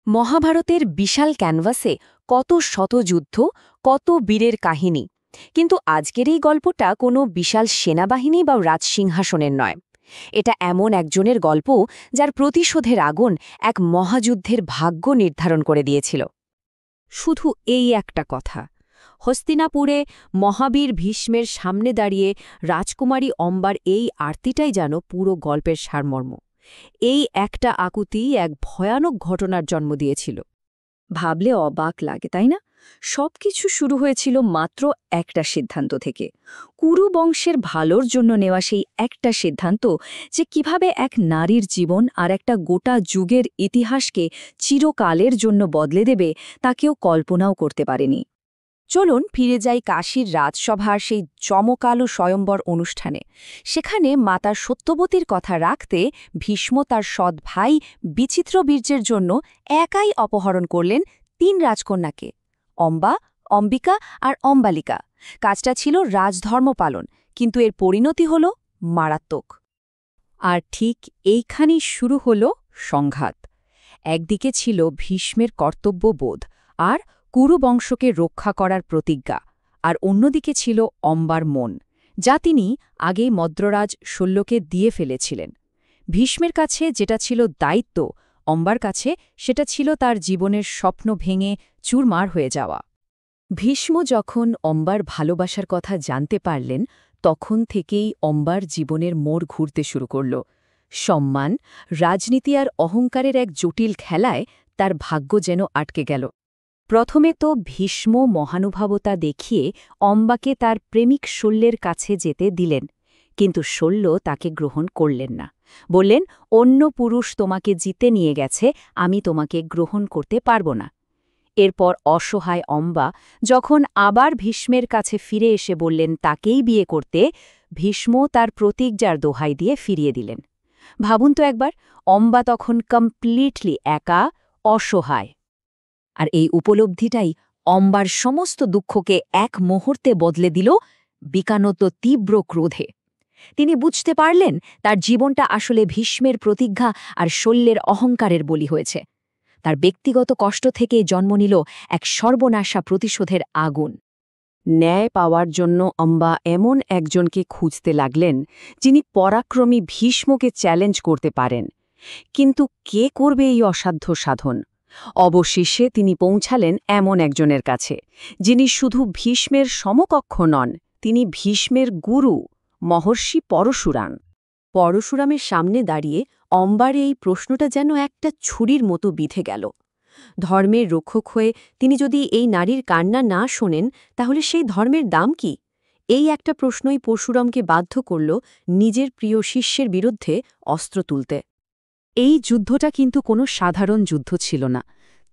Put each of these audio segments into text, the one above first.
মহাভারতের বিশাল ক্যানভাসে কত শত যুদ্ধ, কত বীরের কাহিনী। কিন্তু আজকের এই গল্পটা কোনো বিশাল সেনাবাহিনী বা রাজসিংহাসনের নয়। এটা এমন একজনের গল্প যার প্রতিশোধের আগুন এক মহাযুদ্ধের ভাগ্য নির্ধারণ করে দিয়েছিল। শুধু এই একটা কথা, হস্তিনাপুরে মহাবীর ভীষ্মের সামনে দাঁড়িয়ে রাজকুমারী অম্বার এই আরতিটাই যেন পুরো গল্পের সারমর্ম। এই একটা আকুতি এক ভয়ানক ঘটনার জন্ম দিয়েছিল। ভাবলে অবাক লাগে, তাই না? সবকিছু শুরু হয়েছিল মাত্র একটা সিদ্ধান্ত থেকে। কুরু বংশের ভালোর জন্য নেওয়া সেই একটা সিদ্ধান্ত, যে কিভাবে এক নারীর জীবন আর একটা গোটা যুগের ইতিহাসকে চিরকালের জন্য বদলে দেবে, তা কেউ কল্পনাও করতে পারেনি। চলুন ফিরে যাই কাশীর রাজসভার সেই চমকালো স্বয়ম্বর অনুষ্ঠানে। সেখানে মাতা সত্যবতীর কথা রাখতে ভীষ্ম তার সৎ ভাই বিচিত্রবীর্যের জন্য একাই অপহরণ করলেন ৩ রাজকন্যাকে, অম্বা, অম্বিকা আর অম্বালিকা। কাজটা ছিল রাজধর্ম পালন, কিন্তু এর পরিণতি হল মারাত্মক। আর ঠিক এইখানেই শুরু হল সংঘাত। একদিকে ছিল ভীষ্মের কর্তব্যবোধ আর কুরু বংশকে রক্ষা করার প্রতিজ্ঞা, আর অন্যদিকে ছিল অম্বার মন, যা তিনি আগেই মদ্ররাজ শল্যকে দিয়ে ফেলেছিলেন। ভীষ্মের কাছে যেটা ছিল দায়িত্ব, অম্বার কাছে সেটা ছিল তার জীবনের স্বপ্ন ভেঙে চুরমার হয়ে যাওয়া। ভীষ্ম যখন অম্বার ভালোবাসার কথা জানতে পারলেন, তখন থেকেই অম্বার জীবনের মোড় ঘুরতে শুরু করল। সম্মান, রাজনীতি আর অহংকারের এক জটিল খেলায় তার ভাগ্য যেন আটকে গেল। প্রথমে তো ভীষ্ম মহানুভবতা দেখিয়ে অম্বাকে তার প্রেমিক শল্যের কাছে যেতে দিলেন, কিন্তু শল্য তাকে গ্রহণ করলেন না। বললেন, অন্য পুরুষ তোমাকে জিতে নিয়ে গেছে, আমি তোমাকে গ্রহণ করতে পারব না। এরপর অসহায় অম্বা যখন আবার ভীষ্মের কাছে ফিরে এসে বললেন তাকেই বিয়ে করতে, ভীষ্ম তার প্রতিজ্ঞার দোহাই দিয়ে ফিরিয়ে দিলেন। ভাবুন তো একবার, অম্বা তখন কমপ্লিটলি একা, অসহায়। আর এই উপলব্ধিটাই অম্বার সমস্ত দুঃখকে এক মুহূর্তে বদলে দিল বিকানত তীব্র ক্রোধে। তিনি বুঝতে পারলেন তার জীবনটা আসলে ভীষ্মের প্রতিজ্ঞা আর শল্যের অহংকারের বলি হয়েছে। তার ব্যক্তিগত কষ্ট থেকে জন্ম নিল এক সর্বনাশা প্রতিশোধের আগুন। ন্যায় পাওয়ার জন্য অম্বা এমন একজনকে খুঁজতে লাগলেন, যিনি পরাক্রমী ভীষ্মকে চ্যালেঞ্জ করতে পারেন। কিন্তু কে করবে এই অসাধ্য সাধন? অবশেষে তিনি পৌঁছালেন এমন একজনের কাছে, যিনি শুধু ভীষ্মের সমকক্ষ নন, তিনি ভীষ্মের গুরু, মহর্ষি পরশুরাম। পরশুরামের সামনে দাঁড়িয়ে অম্বার এই প্রশ্নটা যেন একটা ছুরির মতো বিঁধে গেল। ধর্মের রক্ষক হয়ে তিনি যদি এই নারীর কান্না না শোনেন, তাহলে সেই ধর্মের দাম কি? এই একটা প্রশ্নই পরশুরামকে বাধ্য করল নিজের প্রিয় শিষ্যের বিরুদ্ধে অস্ত্র তুলতে। এই যুদ্ধটা কিন্তু কোনো সাধারণ যুদ্ধ ছিল না।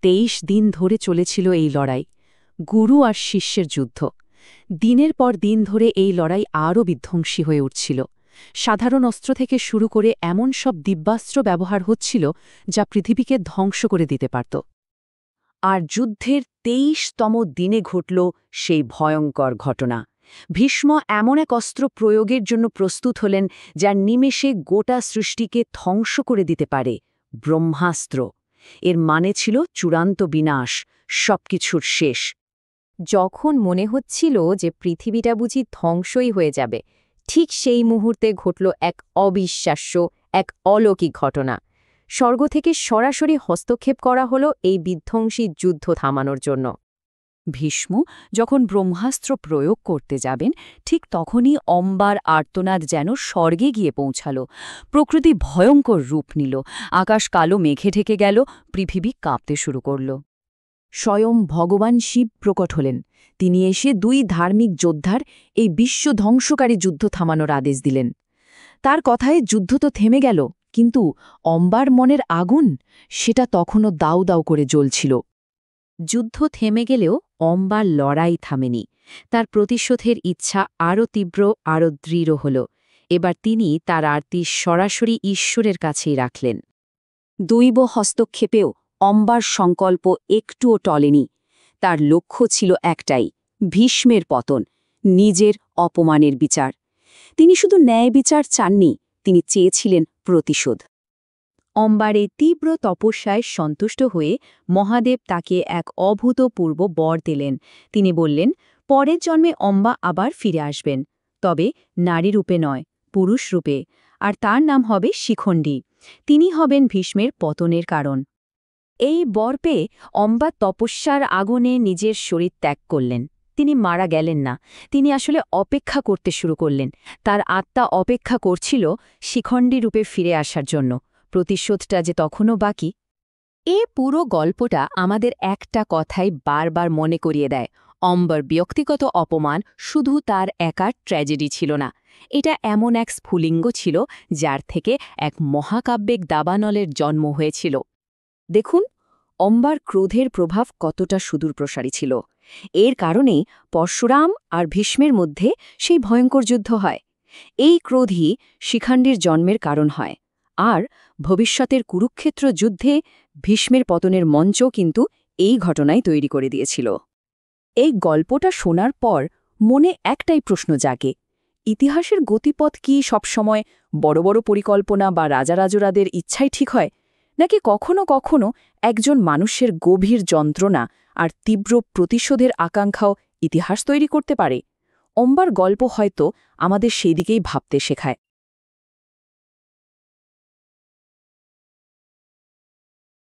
২৩ দিন ধরে চলেছিল এই লড়াই, গুরু আর শিষ্যের যুদ্ধ। দিনের পর দিন ধরে এই লড়াই আরও বিধ্বংসী হয়ে উঠছিল। সাধারণ অস্ত্র থেকে শুরু করে এমন সব দিব্যাস্ত্র ব্যবহার হচ্ছিল যা পৃথিবীকে ধ্বংস করে দিতে পারত। আর যুদ্ধের ২৩তম দিনে ঘটল সেই ভয়ঙ্কর ঘটনা। ভীষ্ম এমন এক অস্ত্র প্রয়োগের জন্য প্রস্তুত হলেন যার নিমেষে গোটা সৃষ্টিকে ধ্বংস করে দিতে পারে, ব্রহ্মাস্ত্র। এর মানে ছিল চূড়ান্ত বিনাশ, সবকিছুর শেষ। যখন মনে হচ্ছিল যে পৃথিবীটা বুঝি ধ্বংসই হয়ে যাবে, ঠিক সেই মুহূর্তে ঘটল এক অবিশ্বাস্য, এক অলৌকিক ঘটনা। স্বর্গ থেকে সরাসরি হস্তক্ষেপ করা হলো এই বিধ্বংসী যুদ্ধ থামানোর জন্য। ভীষ্ম যখন ব্রহ্মাস্ত্র প্রয়োগ করতে যাবেন, ঠিক তখনই অম্বার আর্তনাদ যেন স্বর্গে গিয়ে পৌঁছাল। প্রকৃতি ভয়ঙ্কর রূপ নিল, আকাশ কালো মেঘে ঢেকে গেল, পৃথিবী কাঁপতে শুরু করল। স্বয়ং ভগবান শিব প্রকট হলেন। তিনি এসে ২ ধার্মিক যোদ্ধার এই বিশ্ব ধ্বংসকারী যুদ্ধ থামানোর আদেশ দিলেন। তার কথায় যুদ্ধ তো থেমে গেল, কিন্তু অম্বার মনের আগুন, সেটা তখনও দাউ দাউ করে জ্বলছিল। যুদ্ধ থেমে গেলেও অম্বার লড়াই থামেনি। তার প্রতিশোধের ইচ্ছা আরও তীব্র, আরও দৃঢ় হল। এবার তিনি তার আরতি সরাসরি ঈশ্বরের কাছেই রাখলেন। দৈব হস্তক্ষেপেও অম্বার সংকল্প একটুও টলেনি। তার লক্ষ্য ছিল একটাই, ভীষ্মের পতন, নিজের অপমানের বিচার। তিনি শুধু ন্যায় বিচার চাননি, তিনি চেয়েছিলেন প্রতিশোধ। অম্বার এই তীব্র তপস্যায় সন্তুষ্ট হয়ে মহাদেব তাকে এক অভূতপূর্ব বর দিলেন। তিনি বললেন, পরের জন্মে অম্বা আবার ফিরে আসবেন, তবে নারী রূপে নয়, পুরুষ রূপে, আর তার নাম হবে শিখণ্ডী। তিনি হবেন ভীষ্মের পতনের কারণ। এই বর পেয়ে অম্বা তপস্যার আগুনে নিজের শরীর ত্যাগ করলেন। তিনি মারা গেলেন না, তিনি আসলে অপেক্ষা করতে শুরু করলেন। তার আত্মা অপেক্ষা করছিল শিখণ্ডী রূপে ফিরে আসার জন্য। প্রতিশোধটা যে তখনও বাকি। এ পুরো গল্পটা আমাদের একটা কথাই বারবার মনে করিয়ে দেয়, অম্বার ব্যক্তিগত অপমান শুধু তার একার ট্র্যাজেডি ছিল না, এটা এমন এক স্ফুলিঙ্গ ছিল যার থেকে এক মহাকাব্যিক দাবানলের জন্ম হয়েছিল। দেখুন, অম্বার ক্রোধের প্রভাব কতটা সুদূরপ্রসারী ছিল। এর কারণেই পরশুরাম আর ভীষ্মের মধ্যে সেই ভয়ঙ্কর যুদ্ধ হয়। এই ক্রোধই শিখণ্ডীর জন্মের কারণ হয়। আর ভবিষ্যতের কুরুক্ষেত্র যুদ্ধে ভীষ্মের পতনের মঞ্চ কিন্তু এই ঘটনাই তৈরি করে দিয়েছিল। এই গল্পটা শোনার পর মনে একটাই প্রশ্ন জাগে, ইতিহাসের গতিপথ কি সবসময় বড় বড় পরিকল্পনা বা রাজারাজরাদের ইচ্ছাই ঠিক হয়, নাকি কখনো কখনো একজন মানুষের গভীর যন্ত্রণা আর তীব্র প্রতিশোধের আকাঙ্ক্ষাও ইতিহাস তৈরি করতে পারে? অম্বার গল্প হয়তো আমাদের সেই দিকেই ভাবতে শেখায়।